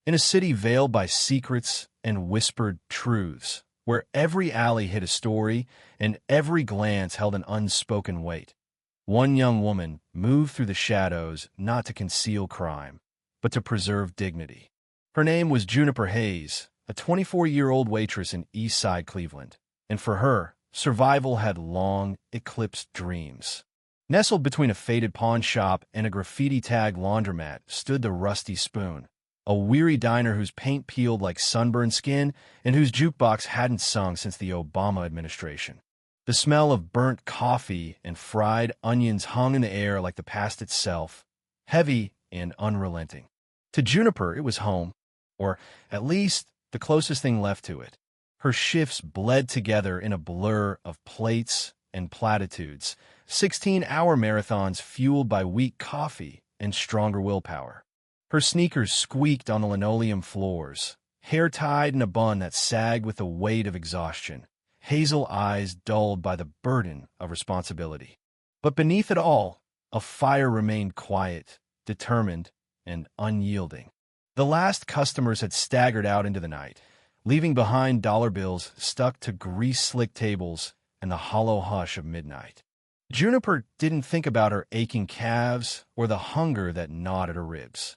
In a city veiled by secrets and whispered truths, where every alley hid a story and every glance held an unspoken weight, one young woman moved through the shadows not to conceal crime, but to preserve dignity. Her name was Juniper Hayes, a 24-year-old waitress in East Side Cleveland, and for her, survival had long, eclipsed dreams. Nestled between a faded pawn shop and a graffiti-tagged laundromat stood the Rusty Spoon, a weary diner whose paint peeled like sunburned skin and whose jukebox hadn't sung since the Obama administration. The smell of burnt coffee and fried onions hung in the air like the past itself, heavy and unrelenting. To Juniper, it was home, or at least the closest thing left to it. Her shifts bled together in a blur of plates and platitudes, 16-hour marathons fueled by weak coffee and stronger willpower. Her sneakers squeaked on the linoleum floors, hair tied in a bun that sagged with the weight of exhaustion, hazel eyes dulled by the burden of responsibility. But beneath it all, a fire remained quiet, determined, and unyielding. The last customers had staggered out into the night, leaving behind dollar bills stuck to grease-slick tables and the hollow hush of midnight. Juniper didn't think about her aching calves or the hunger that gnawed at her ribs.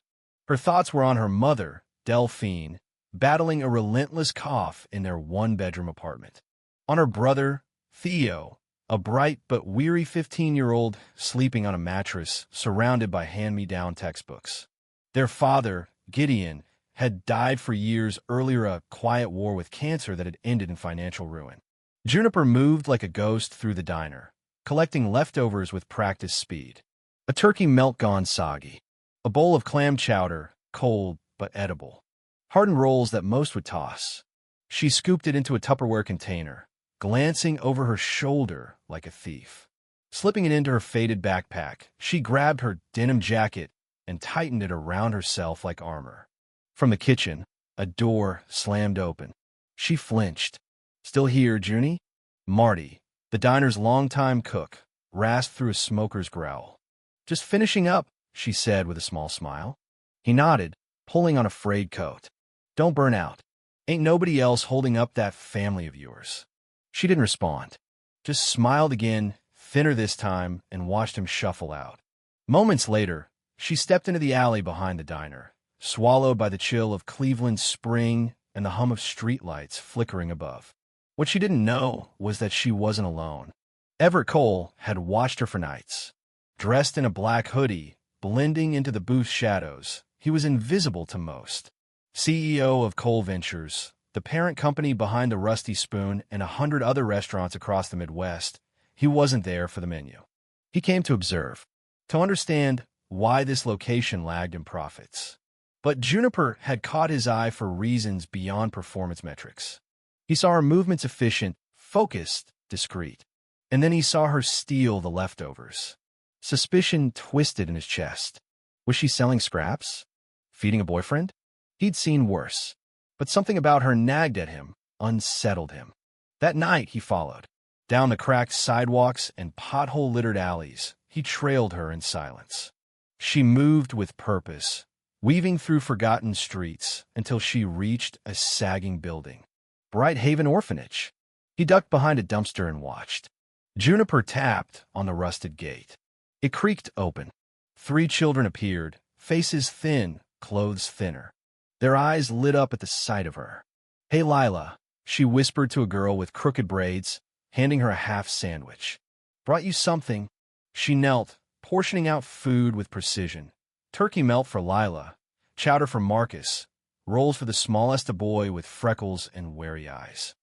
Her thoughts were on her mother, Delphine, battling a relentless cough in their one-bedroom apartment. On her brother, Theo, a bright but weary 15-year-old sleeping on a mattress surrounded by hand-me-down textbooks. Their father, Gideon, had died for years earlier, a quiet war with cancer that had ended in financial ruin. Juniper moved like a ghost through the diner, collecting leftovers with practiced speed. A turkey melt gone soggy, a bowl of clam chowder, cold but edible, hardened rolls that most would toss. She scooped it into a Tupperware container, glancing over her shoulder like a thief. Slipping it into her faded backpack, she grabbed her denim jacket and tightened it around herself like armor. From the kitchen, a door slammed open. She flinched. "Still here, Junie?" Marty, the diner's longtime cook, rasped through a smoker's growl. "Just finishing up," she said with a small smile. He nodded, pulling on a frayed coat. "Don't burn out. Ain't nobody else holding up that family of yours." She didn't respond, just smiled again, thinner this time, and watched him shuffle out. Moments later, she stepped into the alley behind the diner, swallowed by the chill of Cleveland's spring and the hum of streetlights flickering above. What she didn't know was that she wasn't alone. Everett Cole had watched her for nights. Dressed in a black hoodie, blending into the booth's shadows, he was invisible to most. CEO of Cole Ventures, the parent company behind the Rusty Spoon and 100 other restaurants across the Midwest, he wasn't there for the menu. He came to observe, to understand why this location lagged in profits. But Juniper had caught his eye for reasons beyond performance metrics. He saw her movements efficient, focused, discreet. And then he saw her steal the leftovers. Suspicion twisted in his chest. Was she selling scraps? Feeding a boyfriend? He'd seen worse. But something about her nagged at him, unsettled him. That night he followed. Down the cracked sidewalks and pothole-littered alleys, he trailed her in silence. She moved with purpose, weaving through forgotten streets until she reached a sagging building. Bright Haven Orphanage. He ducked behind a dumpster and watched. Juniper tapped on the rusted gate. It creaked open. 3 children appeared, faces thin, clothes thinner. Their eyes lit up at the sight of her. "Hey, Lila," she whispered to a girl with crooked braids, handing her a half sandwich. "Brought you something." She knelt, portioning out food with precision. Turkey melt for Lila, chowder for Marcus, rolls for the smallest, a boy with freckles and wary eyes.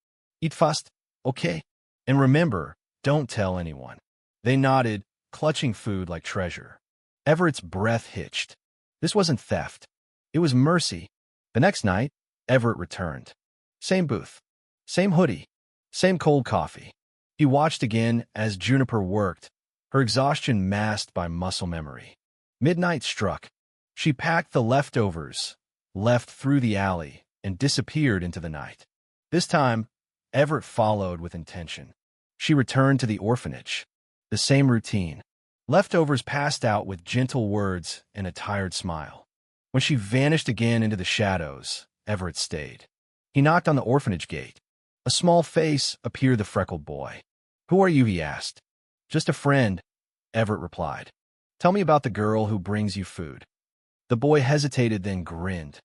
"Eat fast, okay? And remember, don't tell anyone." They nodded, clutching food like treasure. Everett's breath hitched. This wasn't theft. It was mercy. The next night, Everett returned. Same booth, same hoodie, same cold coffee. He watched again as Juniper worked, her exhaustion masked by muscle memory. Midnight struck. She packed the leftovers, left through the alley, and disappeared into the night. This time, Everett followed with intention. She returned to the orphanage. The same routine. Leftovers passed out with gentle words and a tired smile. When she vanished again into the shadows, Everett stayed. He knocked on the orphanage gate. A small face appeared the freckled boy. "Who are you?" he asked. "Just a friend," Everett replied. "Tell me about the girl who brings you food." The boy hesitated, then grinned.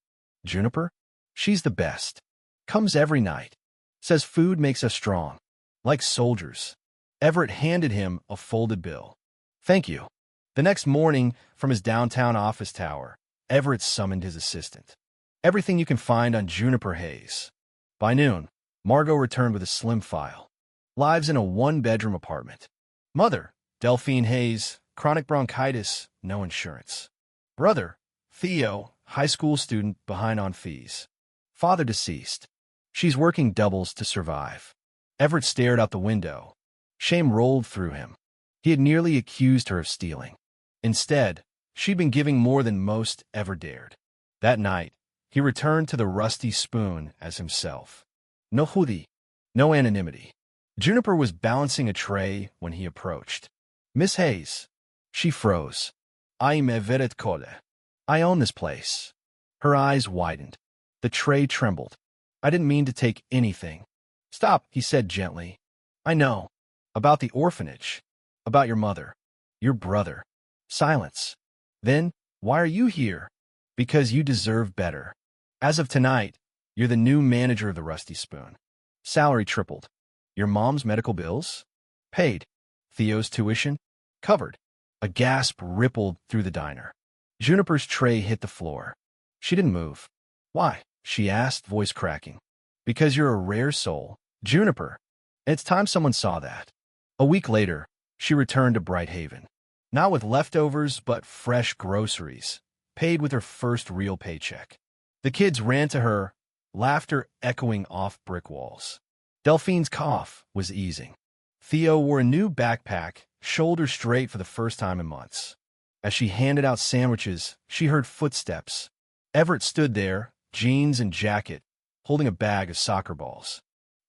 "Juniper? She's the best. Comes every night. Says food makes us strong. Like soldiers." Everett handed him a folded bill. "Thank you." The next morning, from his downtown office tower, Everett summoned his assistant. "Everything you can find on Juniper Hayes." By noon, Margot returned with a slim file. "Lives in a one-bedroom apartment. Mother, Delphine Hayes, chronic bronchitis, no insurance. Brother, Theo, high school student, behind on fees. Father deceased. She's working doubles to survive." Everett stared out the window. Shame rolled through him. He had nearly accused her of stealing. Instead, she'd been giving more than most ever dared. That night, he returned to the Rusty Spoon as himself. No hoodie, no anonymity. Juniper was balancing a tray when he approached. "Miss Hayes." She froze. "I'm Everett Cole. I own this place." Her eyes widened. The tray trembled. "I didn't mean to take anything." "Stop," he said gently. "I know. About the orphanage. About your mother. Your brother." Silence. "Then, why are you here?" "Because you deserve better. As of tonight, you're the new manager of the Rusty Spoon. Salary tripled. Your mom's medical bills? Paid. Theo's tuition? Covered." A gasp rippled through the diner. Juniper's tray hit the floor. She didn't move. "Why?" she asked, voice cracking. "Because you're a rare soul, Juniper. And it's time someone saw that." A week later, she returned to Brighthaven. Not with leftovers, but fresh groceries, paid with her first real paycheck. The kids ran to her, laughter echoing off brick walls. Delphine's cough was easing. Theo wore a new backpack, shoulders straight for the first time in months. As she handed out sandwiches, she heard footsteps. Everett stood there, jeans and jacket, holding a bag of soccer balls.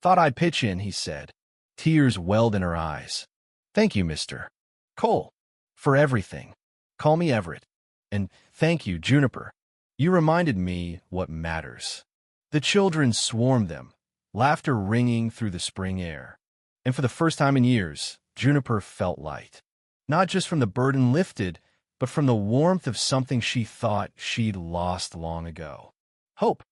"Thought I'd pitch in," he said. Tears welled in her eyes. "Thank you, Mr. Cole, for everything. Call me Everett. And thank you, Juniper. You reminded me what matters." The children swarmed them, laughter ringing through the spring air. And for the first time in years, Juniper felt light. Not just from the burden lifted, but from the warmth of something she thought she'd lost long ago. Hope.